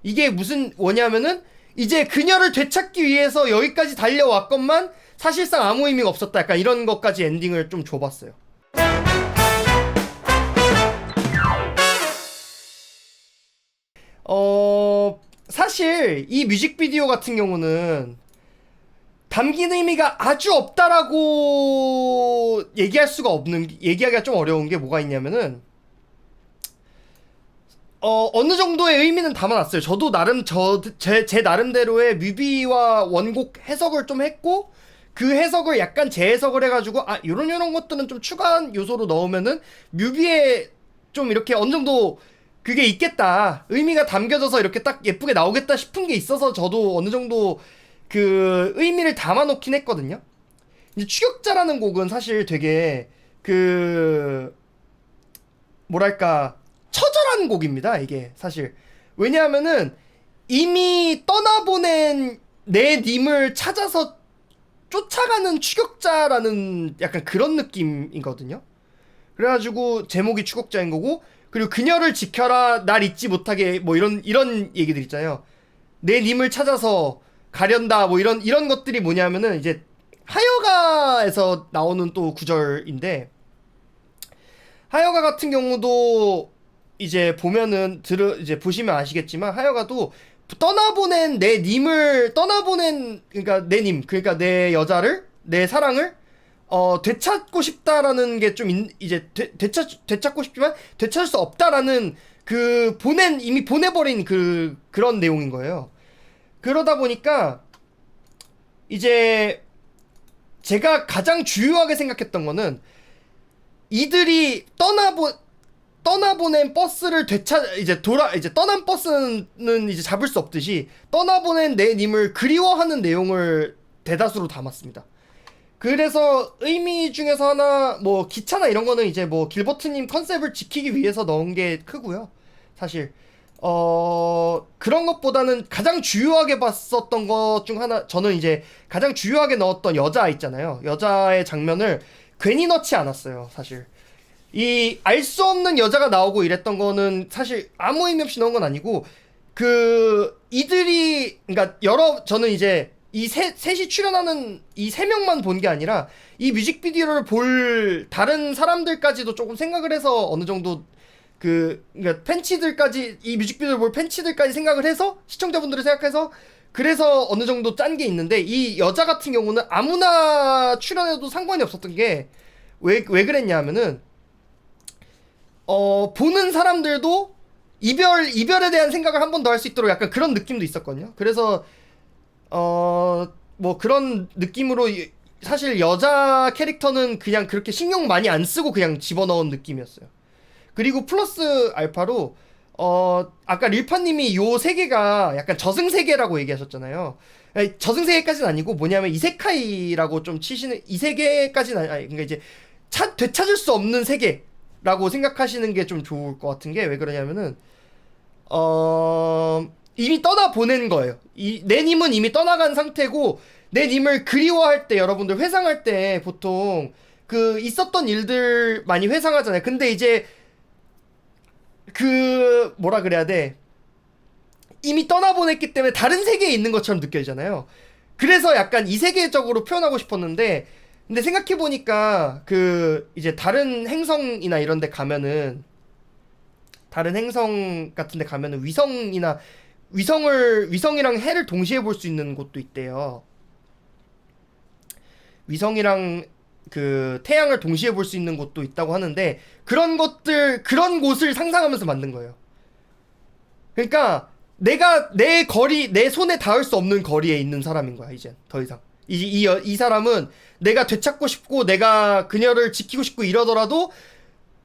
이게 무슨 뭐냐면은 이제 그녀를 되찾기 위해서 여기까지 달려왔건만 사실상 아무 의미가 없었다. 약간 이런 것까지 엔딩을 좀 줘봤어요. 사실 이 뮤직비디오 같은 경우는 담긴 의미가 아주 없다라고 얘기하기가 좀 어려운 게 뭐가 있냐면은, 어느 정도의 의미는 담아놨어요. 저도 나름, 제 나름대로의 뮤비와 원곡 해석을 좀 했고, 그 해석을 약간 재해석을 해가지고, 요런 것들은 좀 추가한 요소로 넣으면은, 뮤비에 좀 이렇게 어느 정도 그게 있겠다. 의미가 담겨져서 이렇게 딱 예쁘게 나오겠다 싶은 게 있어서 저도 어느 정도 그 의미를 담아놓긴 했거든요. 이제 추격자라는 곡은 사실 되게 그 뭐랄까 처절한 곡입니다. 이게 사실 왜냐하면은 이미 떠나보낸 내 님을 찾아서 쫓아가는 추격자라는 약간 그런 느낌이거든요. 그래가지고 제목이 추격자인 거고, 그리고 그녀를 지켜라 날 잊지 못하게 뭐 이런 얘기들 있잖아요. 내 님을 찾아서 가련다 뭐 이런 것들이 뭐냐면은 이제 하여가에서 나오는 또 구절인데, 하여가 같은 경우도 이제 보면은 이제 보시면 아시겠지만 하여가도 그러니까 내 님, 그러니까 내 여자를, 내 사랑을 되찾고 싶다라는 게 좀 이제 되찾고 싶지만 되찾을 수 없다라는 그 이미 보내버린 그런 내용인 거예요. 그러다 보니까 이제 제가 가장 주요하게 생각했던 거는, 이들이 떠나보낸 버스를 이제 떠난 버스는 이제 잡을 수 없듯이 떠나보낸 내 님을 그리워하는 내용을 대다수로 담았습니다. 그래서 의미 중에서 하나, 뭐 기차나 이런 거는 이제 뭐 길버트님 컨셉을 지키기 위해서 넣은 게 크고요. 사실 그런 것보다는 가장 주요하게 봤었던 것 중 하나, 저는 이제 가장 주요하게 넣었던 여자 있잖아요. 여자의 장면을 괜히 넣지 않았어요. 사실 이 알 수 없는 여자가 나오고 이랬던 거는 사실 아무 의미 없이 넣은 건 아니고, 그러니까 저는 이제 이 셋이 출연하는 이 세 명만 본 게 아니라 이 뮤직비디오를 볼 다른 사람들까지도 조금 생각을 해서 어느 정도 그러니까 이 뮤직비디오를 볼 팬치들까지 생각을 해서, 시청자분들을 생각해서, 그래서 어느 정도 짠 게 있는데, 이 여자 같은 경우는 아무나 출연해도 상관이 없었던 게 왜 그랬냐 하면은, 보는 사람들도 이별에 대한 생각을 한 번 더 할 수 있도록 약간 그런 느낌도 있었거든요. 그래서 뭐 그런 느낌으로 사실 여자 캐릭터는 그냥 그렇게 신경 많이 안 쓰고 그냥 집어넣은 느낌이었어요. 그리고 플러스 알파로 아까 릴파님이 요 세계가 약간 저승세계라고 얘기하셨잖아요. 아니, 저승세계까지는 아니고 뭐냐면 이세카이라고 좀 치시는, 이세계까지는 그러니까 이제 되찾을 수 없는 세계라고 생각하시는 게 좀 좋을 것 같은 게, 왜 그러냐면은 이미 떠나보낸 거예요. 내 님은 이미 떠나간 상태고, 내 님을 그리워할 때, 여러분들 회상할 때 보통 그 있었던 일들 많이 회상하잖아요. 근데 이제 뭐라 그래야 돼, 이미 떠나보냈기 때문에 다른 세계에 있는 것처럼 느껴지잖아요. 그래서 약간 이세계적으로 표현하고 싶었는데, 근데 생각해보니까 이제 다른 행성이나 이런 데 가면은, 다른 행성 같은 데 가면은 위성이랑 해를 동시에 볼 수 있는 곳도 있대요. 위성이랑 태양을 동시에 볼 수 있는 곳도 있다고 하는데, 그런 곳을 상상하면서 만든 거예요. 그러니까 내가 내 손에 닿을 수 없는 거리에 있는 사람인 거야, 이젠. 더 이상. 이 사람은 내가 되찾고 싶고, 내가 그녀를 지키고 싶고 이러더라도,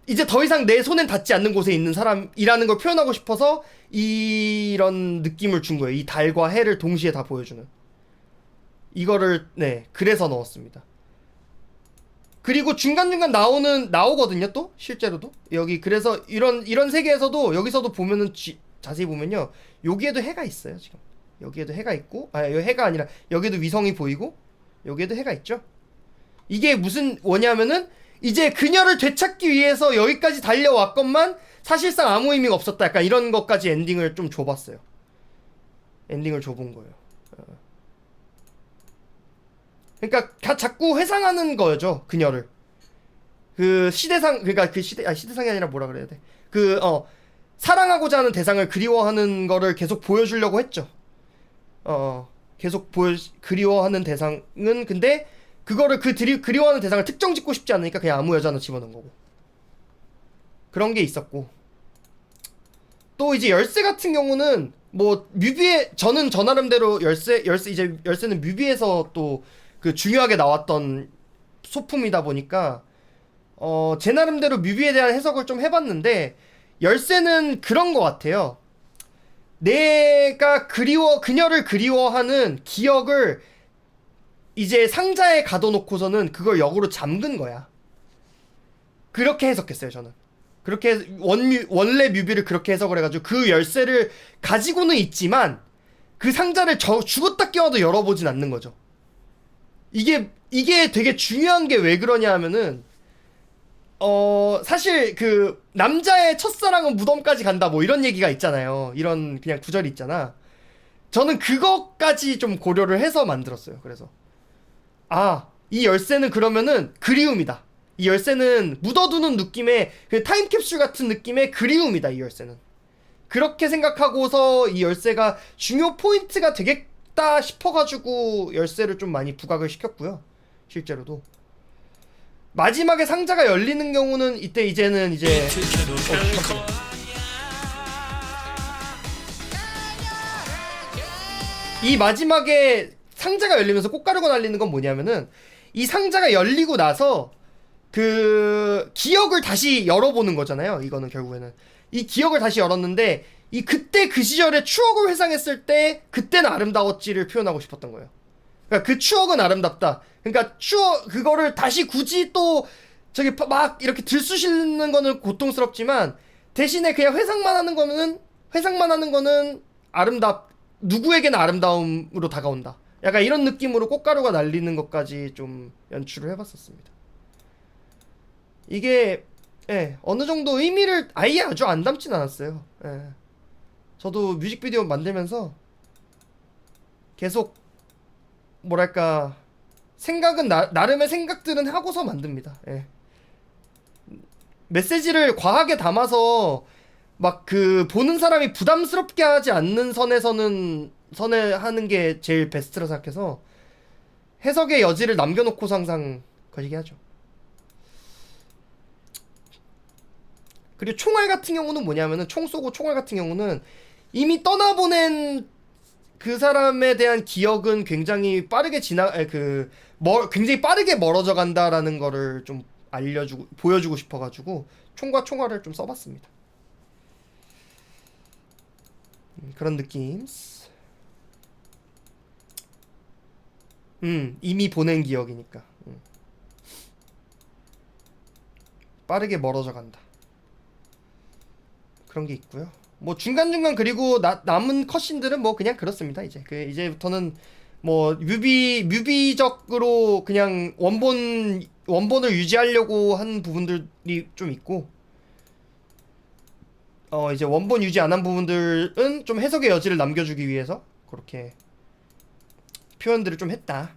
이제 더 이상 내 손엔 닿지 않는 곳에 있는 사람이라는 걸 표현하고 싶어서 이런 느낌을 준 거예요. 이 달과 해를 동시에 다 보여주는. 이거를, 네, 그래서 넣었습니다. 그리고 중간중간 나오거든요, 또? 실제로도? 여기, 그래서 이런 세계에서도, 여기서도 보면은, 자세히 보면요. 여기에도 해가 있어요, 지금. 여기에도 해가 있고, 여기 해가 아니라, 여기도 위성이 보이고, 여기에도 해가 있죠? 이게 무슨, 뭐냐면은, 이제 그녀를 되찾기 위해서 여기까지 달려왔건만 사실상 아무 의미가 없었다. 약간 이런 것까지 엔딩을 좀 줘봤어요. 엔딩을 줘본 거예요. 그러니까 자꾸 회상하는 거죠, 그녀를. 그 시대상, 그러니까 그 시대상이 아니라 뭐라 그래야 돼. 사랑하고자 하는 대상을 그리워하는 거를 계속 보여주려고 했죠. 계속 그리워하는 대상은, 근데 그거를 그리워하는 대상을 특정 짓고 싶지 않으니까 그냥 아무 여자나 집어넣은 거고. 그런 게 있었고. 또 이제 열쇠 같은 경우는 뭐 저는 저 나름대로 열쇠는 뮤비에서 또 그 중요하게 나왔던 소품이다 보니까 제 나름대로 뮤비에 대한 해석을 좀 해봤는데, 열쇠는 그런 것 같아요. 내가 그녀를 그리워하는 기억을 이제 상자에 가둬놓고서는 그걸 역으로 잠근 거야. 그렇게 해석했어요, 저는. 그렇게 원래 뮤비를 그렇게 해석을 해가지고 그 열쇠를 가지고는 있지만 그 상자를 죽었다 깨어도 열어보진 않는 거죠. 이게 되게 중요한 게 왜 그러냐 하면은 사실 그 남자의 첫사랑은 무덤까지 간다 뭐 이런 얘기가 있잖아요. 이런 그냥 구절이 있잖아. 저는 그것까지 좀 고려를 해서 만들었어요. 그래서 이 열쇠는 그러면은 그리움이다. 이 열쇠는 묻어두는 느낌의 그 타임캡슐 같은 느낌의 그리움이다. 이 열쇠는 그렇게 생각하고서 이 열쇠가 중요 포인트가 되겠다 싶어가지고 열쇠를 좀 많이 부각을 시켰고요. 실제로도 마지막에 상자가 열리는 경우는 이제는 이 마지막에 상자가 열리면서 꽃가루가 날리는 건 뭐냐면은, 이 상자가 열리고 나서 그 기억을 다시 열어보는 거잖아요. 이거는 결국에는 이 기억을 다시 열었는데, 그때 그 시절의 추억을 회상했을 때 그때는 아름다웠지를 표현하고 싶었던 거예요. 그러니까 그 추억은 아름답다. 그러니까 그거를 다시 굳이 또 저기 막 이렇게 들쑤시는 거는 고통스럽지만, 대신에 그냥 회상만 하는 거는 누구에게나 아름다움으로 다가온다. 약간 이런 느낌으로 꽃가루가 날리는 것까지 좀 연출을 해봤었습니다. 이게 어느 정도 의미를 아예 아주 안 담진 않았어요. 저도 뮤직비디오 만들면서 계속 뭐랄까 생각은 나름의 생각들은 하고서 만듭니다. 메시지를 과하게 담아서 막 그 보는 사람이 부담스럽게 하지 않는 선에 하는 게 제일 베스트라 생각해서 해석의 여지를 남겨놓고서 항상 거시기 하죠. 그리고 총알 같은 경우는 뭐냐면은, 총 쏘고 총알 같은 경우는 이미 떠나보낸 그 사람에 대한 기억은 굉장히 빠르게 굉장히 빠르게 멀어져 간다라는 거를 좀 보여주고 싶어가지고 총과 총알을 좀 써봤습니다. 그런 느낌. 이미 보낸 기억이니까 빠르게 멀어져 간다. 그런 게 있고요. 뭐 중간중간, 그리고 남은 컷신들은 뭐 그냥 그렇습니다. 이제부터는 뭐 뮤비적으로 그냥 원본을 유지하려고 한 부분들이 좀 있고, 이제 원본 유지 안 한 부분들은 좀 해석의 여지를 남겨주기 위해서 그렇게 표현들을 좀 했다.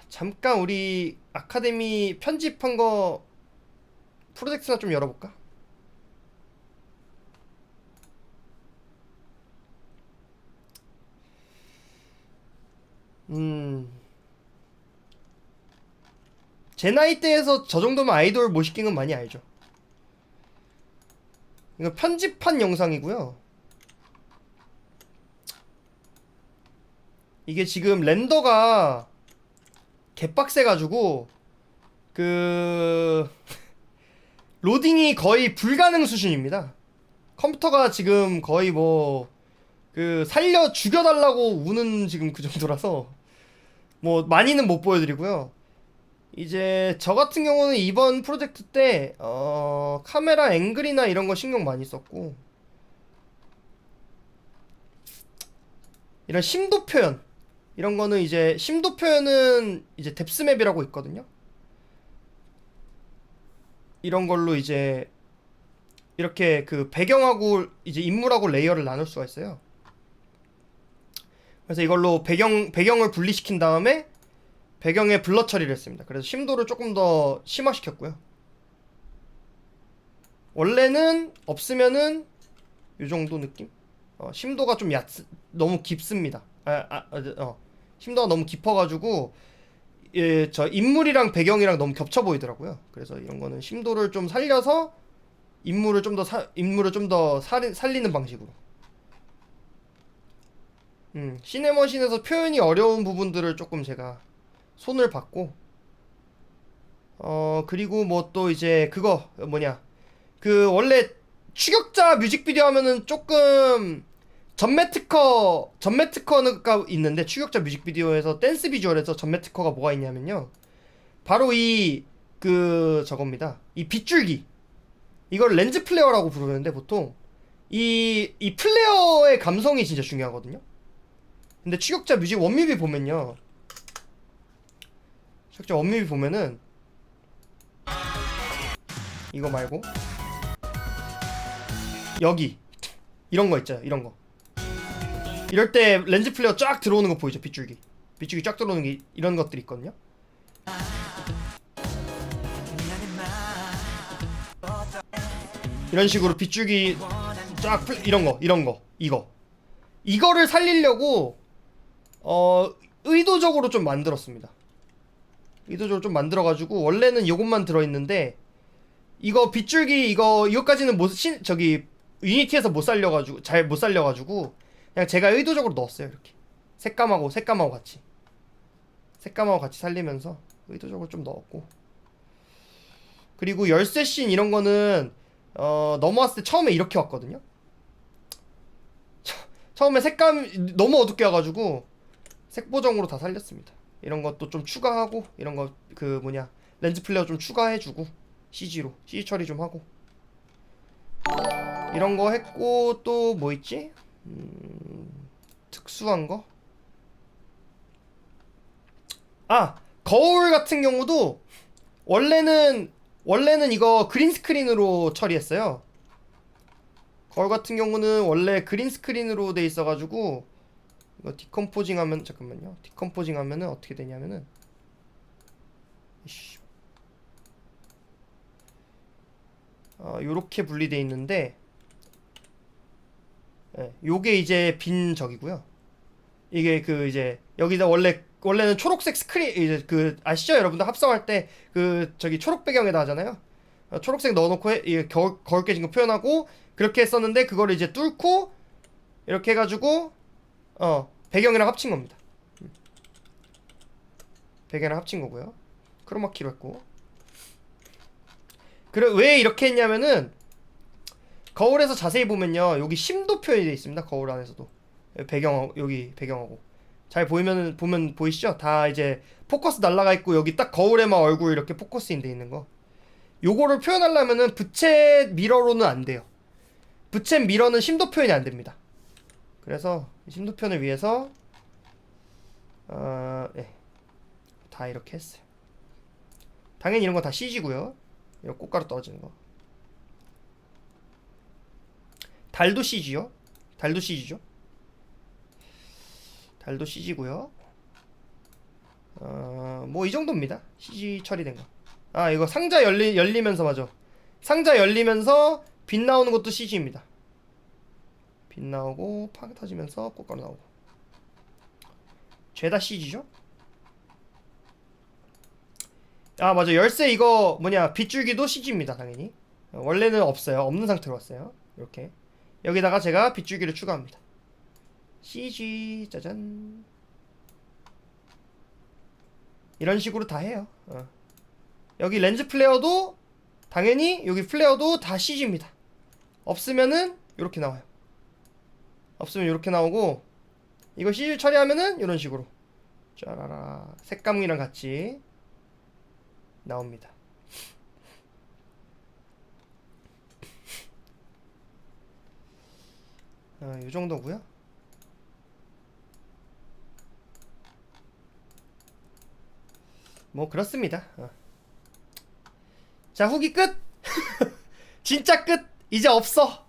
잠깐 우리 아카데미 편집한 거 프로젝트나 좀 열어볼까? 제 나이대에서 저 정도면 아이돌 못 시킨 건 많이 알죠. 이거 편집한 영상이고요. 이게 지금 렌더가 개빡세가지고 로딩이 거의 불가능 수준입니다. 컴퓨터가 지금 거의 살려 죽여달라고 우는 지금 그 정도라서 뭐 많이는 못 보여드리고요. 이제 저 같은 경우는 이번 프로젝트 때 카메라 앵글이나 이런 거 신경 많이 썼고, 이런 심도 표현 이런 거는 심도 표현은 뎁스맵이라고 있거든요. 이런 걸로 이렇게 그 배경하고 인물하고 레이어를 나눌 수가 있어요. 그래서 이걸로 배경을 분리시킨 다음에 배경에 블러 처리를 했습니다. 그래서 심도를 조금 더 심화시켰고요. 원래는 없으면은 요 정도 느낌? 심도가 좀 너무 깊습니다. 심도가 너무 깊어가지고 예, 저 인물이랑 배경이랑 너무 겹쳐 보이더라고요. 그래서 이런 거는 심도를 좀 살려서 인물을 좀 더 살리는 방식으로. 시네머신에서 표현이 어려운 부분들을 조금 제가 손을 봤고, 그리고 뭐 또 이제 그거 뭐냐, 그 원래 추격자 뮤직비디오 하면은 조금 전매 특허가 있는데, 추격자 뮤직비디오에서 댄스 비주얼에서 전매 특허가 뭐가 있냐면요, 바로 저겁니다. 이 빗줄기, 이걸 렌즈 플레어라고 부르는데, 보통 이 플레어의 감성이 진짜 중요하거든요. 근데 추격자 뮤직 원뮤비 보면요, 추격자 원뮤비 보면은 이거 말고 여기 이런 거 있잖아요. 이런 거, 이럴 때 렌즈 플레어 쫙 들어오는 거 보이죠? 빗줄기 쫙 들어오는 게 이런 것들이 있거든요. 이런 식으로 빗줄기 쫙 이런 거 이거를 살리려고 의도적으로 좀 만들었습니다. 의도적으로 좀 만들어가지고, 원래는 이것만 들어있는데 이거 빗줄기 이거까지는 유니티에서 잘 못 살려가지고 그냥 제가 의도적으로 넣었어요. 이렇게 색감하고 같이 살리면서 의도적으로 좀 넣었고, 그리고 열쇠 씬 이런 거는 넘어왔을 때 처음에 이렇게 왔거든요. 처음에 색감 너무 어둡게 와가지고 색보정으로 다 살렸습니다. 이런 것도 좀 추가하고, 이런 거 렌즈 플레어 좀 추가해주고, CG 처리 좀 하고, 이런 거 했고, 또 뭐 있지? 특수한 거? 거울 같은 경우도 원래는 이거 그린 스크린으로 처리했어요. 거울 같은 경우는 원래 그린 스크린으로 돼 있어가지고, 이거 디컴포징 하면, 잠깐만요. 디컴포징 하면은 어떻게 되냐면은, 요렇게 분리돼 있는데, 예, 요게 이제 빈 적이고요. 이게 이제 여기다 원래는 초록색 스크린, 이제 아시죠? 여러분들 합성할 때 초록 배경에다 하잖아요. 초록색 넣어놓고 이게 거울 깨진 거 표현하고 그렇게 했었는데, 그거를 이제 뚫고 이렇게 해가지고 배경이랑 합친 겁니다. 배경이랑 합친 거고요. 크로마키로 했고. 왜 이렇게 했냐면은, 거울에서 자세히 보면요, 여기 심도 표현이 되어 있습니다. 거울 안에서도 여기 배경하고 잘 보면 보이시죠? 다 이제 포커스 날라가 있고, 여기 딱 거울에만 얼굴 이렇게 포커스인 돼 있는 거, 요거를 표현하려면은 부채 미러로는 안 돼요. 부채 미러는 심도 표현이 안 됩니다. 그래서 심도 표현을 위해서 예, 다 이렇게 했어요. 당연히 이런 거 다 CG고요. 이거 꽃가루 떨어지는 거. 달도 CG요. 달도 CG죠. 달도 CG고요. 뭐 이 정도입니다. CG 처리된 거. 이거 상자 열리면서, 맞아. 상자 열리면서 빛 나오는 것도 CG입니다. 빛 나오고 팍 터지면서 꽃가루 나오고, 죄다 CG죠. 맞아. 열쇠 이거 빗줄기도 CG입니다. 당연히. 원래는 없어요. 없는 상태로 왔어요. 이렇게 여기다가 제가 빗줄기를 추가합니다. CG 짜잔. 이런 식으로 다 해요. 여기 렌즈 플레어도 당연히, 여기 플레어도 다 CG입니다. 없으면은 이렇게 나와요. 없으면 이렇게 나오고, 이거 CG 처리하면은 이런 식으로 짜라라 색감이랑 같이 나옵니다. 이 정도고요. 뭐 그렇습니다. 자, 후기 끝. 진짜 끝. 이제 없어.